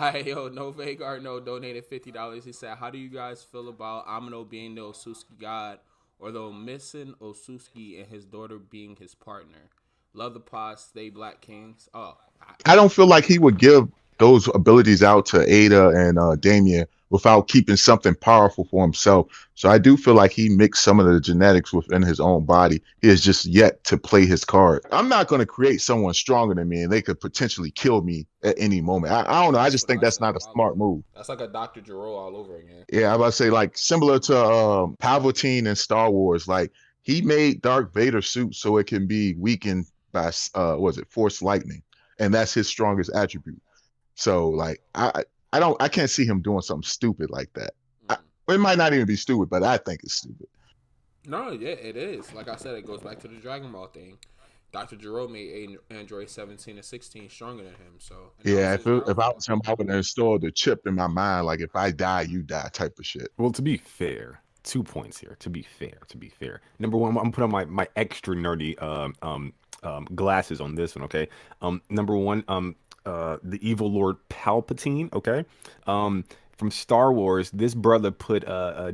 Hi, yo, no Vagar, no donated $50. He said, "How do you guys feel about Amado being the Otsutsuki god, or the missing Otsutsuki and his daughter being his partner? Love the pod, stay Black Kings." Oh, I don't feel like he would give those abilities out to Ada and Damien without keeping something powerful for himself. So I do feel like he mixed some of the genetics within his own body. He has just yet to play his card. I'm not going to create someone stronger than me and they could potentially kill me at any moment. I don't know. I that's just what think I that's said not a a while smart ago. move. That's like a Dr. Gero all over again. Yeah, I about to say like similar to Palpatine in Star Wars. Like he made Darth Vader suit so it can be weakened by was it Force lightning, and that's his strongest attribute. So like I can't see him doing something stupid like that. Mm. It might not even be stupid, but I think it's stupid. No, yeah, it is. Like I said, it goes back to the Dragon Ball thing. Dr. Gero made Android 17 and 16 stronger than him, so and that was Yeah, his if I downfall. was him, I would have installed the chip in my mind, like if I die, you die type of shit. Well, to be fair, 2 points here. To be fair. Number one, I'm putting my extra nerdy glasses on this one. Okay. Number one, the evil Lord Palpatine. Okay. From Star Wars, this brother put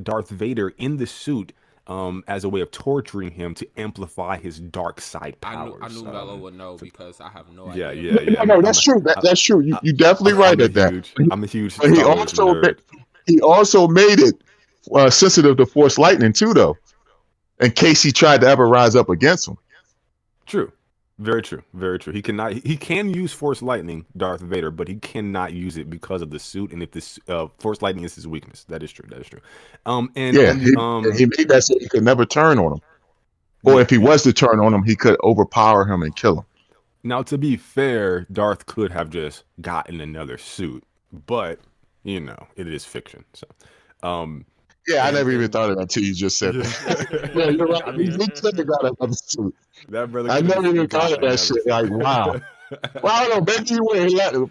Darth Vader in the suit. As a way of torturing him to amplify his dark side I powers. knew Mello would know because I have no Yeah, idea. yeah, yeah. No, that's true. That's true. You definitely right at that. I'm a huge But he Star Wars also nerd. he also made it sensitive to Force lightning too, though, in case he tried to ever rise up against him. True. Very true. Very true. He can use Force Lightning, Darth Vader, but he cannot use it because of the suit. And if this Force Lightning is his weakness, that is true. That is true. And Yeah, on the he made that so he could never turn on him. Or yeah, if he yeah. was to turn on him, he could overpower him and kill him. Now to be fair, Darth could have just gotten another suit, but it is fiction. So, um, Yeah, I never even and thought of that until you just said that. Yeah, yeah, you're right. I He mean could have got another suit. that brother I could have never even just thought got of that another shit. Like, wow. suit. Well, I don't know.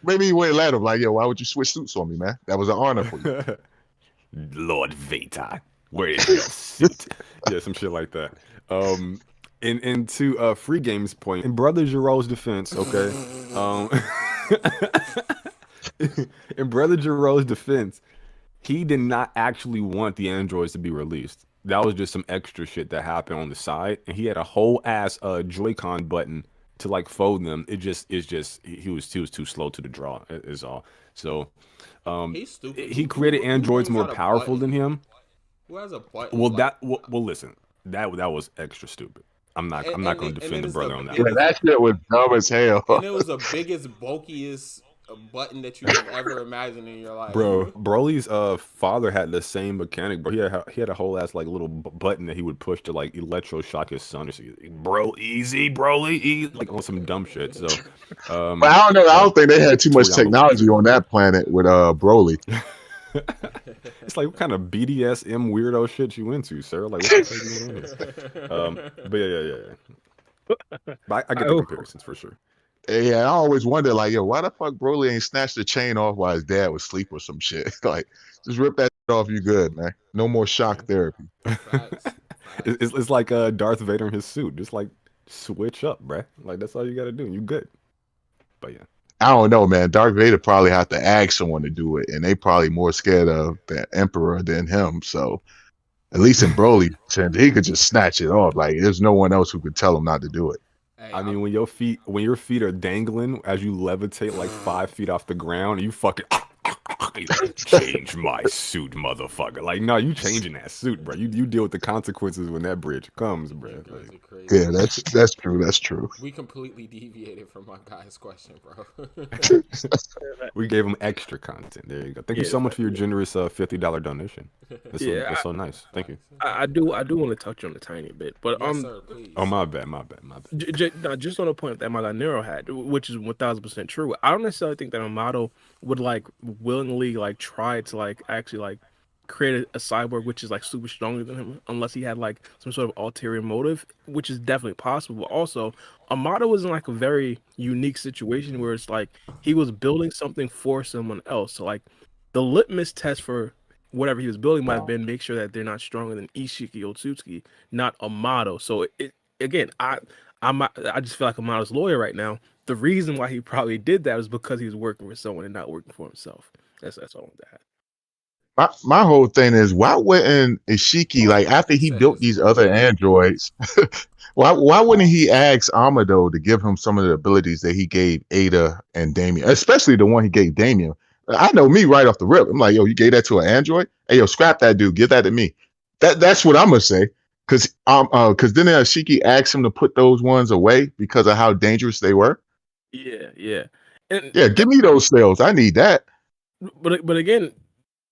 Maybe he wouldn't let him. Like, yo, why would you switch suits on me, man? That was an honor for you. Lord Vader, where is your suit? Yeah, some shit like that. And to free games point, in Brother Giro's defense, okay, um, in Brother Giro's defense, he did not actually want the androids to be released. That was just some extra shit that happened on the side, and he had a whole ass Joy-Con button to like fold them. It's just he was too slow to the draw. Is all. So, He's stupid. he created Who androids brings more out a powerful button? than him. Who has a button Well, like? listen, that was extra stupid. I'm not And going to and it defend the is the brother on that Yeah, one. biggest that shit was dumb as hell. and it was the biggest bulkiest button that you can ever imagine in your life. Bro, Broly's father had the same mechanic, bro. He had a whole ass like little button that he would push to like electroshock his son or something. Bro, easy, Broly, easy, like on some dumb shit. So, But I don't know. I uh, don't think they had too much Toriyama was technology on that planet with Broly. it's like what kind of BDSM weirdo shit you into, sir? Like what the fuck is going on here? But yeah. But I get the Oh, comparisons for sure. Yeah, I always wonder, like, yo, why the fuck Broly ain't snatched the chain off while his dad was asleep or some shit? Like, just rip that shit off, you good, man. No more shock therapy. Facts. It's like Darth Vader in his suit. Just like switch up, bruh. Like that's all you gotta do. You good. But yeah. I don't know, man. Darth Vader probably have to ask someone to do it, and they probably more scared of the Emperor than him. So at least in Broly, he could just snatch it off. Like there's no one else who could tell him not to do it. Hey, I mean, when your feet are dangling as you levitate like 5 feet off the ground, you fucking change my suit, motherfucker. Like, no, you changing that suit, bro. You deal with the consequences when that bridge comes, bro. you guys Like, are crazy. Yeah, that's true. That's true. We completely deviated from my guy's question, bro. we gave him extra content. There you go. Thank you Yeah, so much for your generous $50 donation. Yeah, That's so nice. Thank you. I do want to touch on a tiny bit, but Yes, sir, please. Oh, my bad. just on the point that my guy Nero had, which is 1000% true. I don't necessarily think that Amado would like willingly like try to like actually like create a cyborg which is like super stronger than him, unless he had like some sort of ulterior motive, which is definitely possible. But also, Amado was in like a very unique situation where it's like he was building something for someone else. So like the litmus test for whatever he was building might have been make sure that they're not stronger than Isshiki Otsutsuki, not Amado. So it again, I just feel like Amado's lawyer right now. the reason why he probably did that was because he was working for someone and not working for himself. That's all that. My whole thing is, why wouldn't Isshiki, like after He he said built his these other androids, why wouldn't he ask Amado to give him some of the abilities that he gave Eida and Daemon, especially the one he gave Daemon? I know me right off the rip. I'm like, yo, you gave that to an android? Hey, yo, scrap that dude. Give that to me. That's what I'm gonna say. Cause then Isshiki asked him to put those ones away because of how dangerous they were. Yeah. And Yeah, give me those cells. I need that. but again,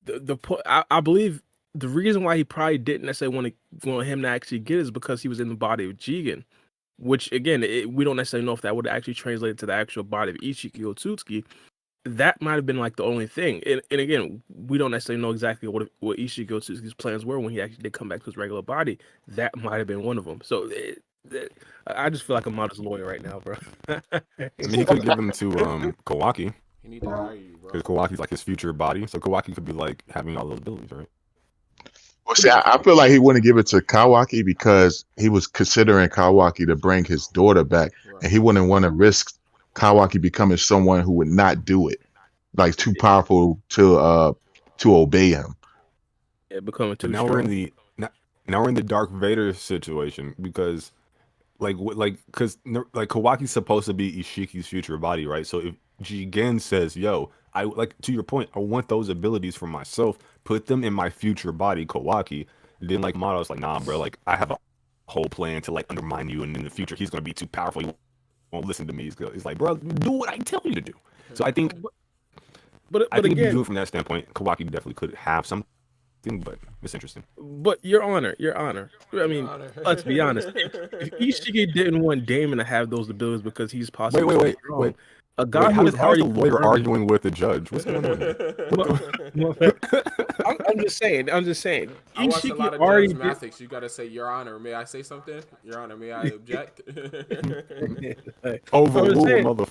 the I believe the reason why he probably didn't necessarily want him to actually get is because he was in the body of Jigen, which again we don't necessarily know if that would actually translate to the actual body of Isshiki or Otsutsuki. That might have been like the only thing, and again we don't necessarily know exactly what Isshiki or Otsutsuki's plans were when he actually did come back to his regular body. That might have been one of them. So I just feel like I'm Amado's lawyer right now, bro. I mean, he could give him to Kawaki. He need to hire you, bro. Because Kawaki's like his future body, so Kawaki could be like having all those abilities, right? Well, see, I feel like he wouldn't give it to Kawaki because he was considering Kawaki to bring his daughter back, and he wouldn't want to risk Kawaki becoming someone who would not do it, like too powerful to obey him. Yeah, becoming too. But now strong. Now we're in the Dark Vader situation because Kawaki's supposed to be Ishiki's future body, right? So if Jigen says, "Yo, I like to your point, I want those abilities for myself, put them in my future body, Kawaki," then like Mado's like, "Nah, bro, like I have a whole plan to like undermine you, and in the future he's gonna be too powerful. He won't listen to me." He's like, "Bro, do what I tell you to do." So I think, I think if you do it from that standpoint, Kawaki definitely could have something, but it's interesting. But Your Honor. I mean, let's be honest. If Isshiki didn't want Daemon to have those abilities because he's possibly Wait. A guy how's already the lawyer arguing with the judge? What's going on here? I'm just saying. I watched a lot of Judge Mathis. You gotta say, Your Honor, may I say something? Your Honor, may I object? Overruled,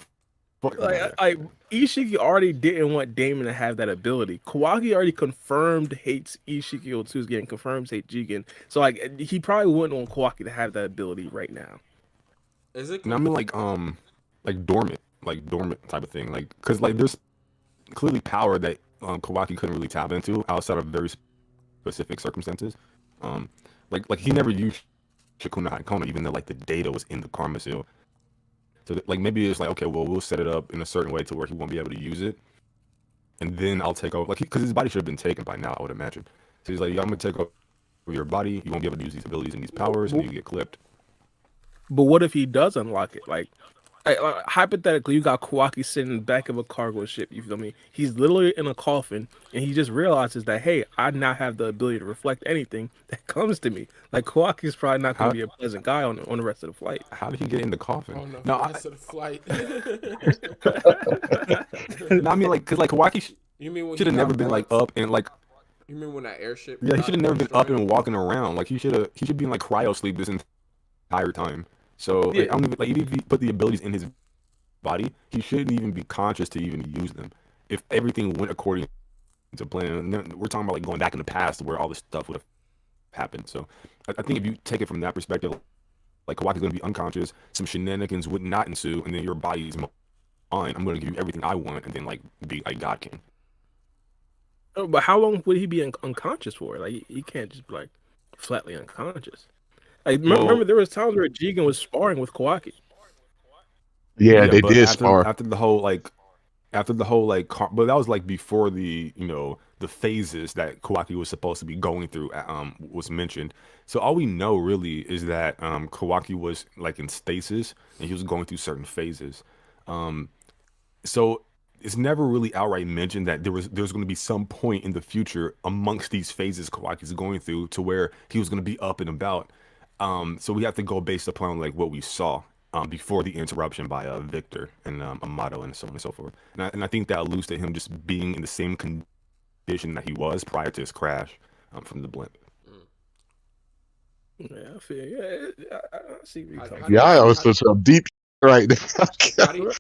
motherfucker. Isshiki already didn't want Daemon to have that ability. Kawaki already confirmed hates Isshiki Otsutsuki and confirms hates Jigen. So like he probably wouldn't want Kawaki to have that ability right now. Is it? And I mean like dormant type of thing, like because like there's clearly power that Kawaki couldn't really tap into outside of very specific circumstances. Like he never used Shikuna Haikona, even though like the data was in the Karma Seal. So like maybe it's like, okay, well we'll set it up in a certain way to where he won't be able to use it, and then I'll take over, like because his body should have been taken by now, I would imagine. So he's like, yeah, I'm gonna take over your body. You won't be able to use these abilities and these powers, and you get clipped. But what if he does unlock it? Like hypothetically, you got Kawaki sitting in the back of a cargo ship. You feel me? He's literally in a coffin, and he just realizes that, hey, I now have the ability to reflect anything that comes to me. Like Kawaki's probably not going to be a pleasant guy on the rest of the flight. How did he get in the coffin? On the rest of the flight. No, I mean like because like Kawaki should have never been like up and like. You mean when that airship? Yeah, he should have never been up and walking around. Like he should be in like cryo sleep this entire time. So yeah. Like, even if he put the abilities in his body, he shouldn't even be conscious to even use them. If everything went according to plan, we're talking about like going back in the past where all this stuff would have happened. So I think if you take it from that perspective, like Kawaki's going to be unconscious, some shenanigans would not ensue, and then your body is mine. I'm going to give you everything I want, and then like be like God King. Oh, but how long would he be unconscious for? Like he can't just be like flatly unconscious. Like, remember there was times where Jigen was sparring with Kawaki. Yeah, they did spar after the whole but that was like before the the phases that Kawaki was supposed to be going through was mentioned. So all we know really is that Kawaki was like in stasis and he was going through certain phases. So it's never really outright mentioned that there's going to be some point in the future amongst these phases Kawaki's going through to where he was going to be up and about. So we have to go based upon like what we saw before the interruption by Victor and Amado and so on and so forth. And I think that alludes to him just being in the same condition that he was prior to his crash from the blimp. Yeah, I feel. Yeah, I see. Yeah, I was so deep right now.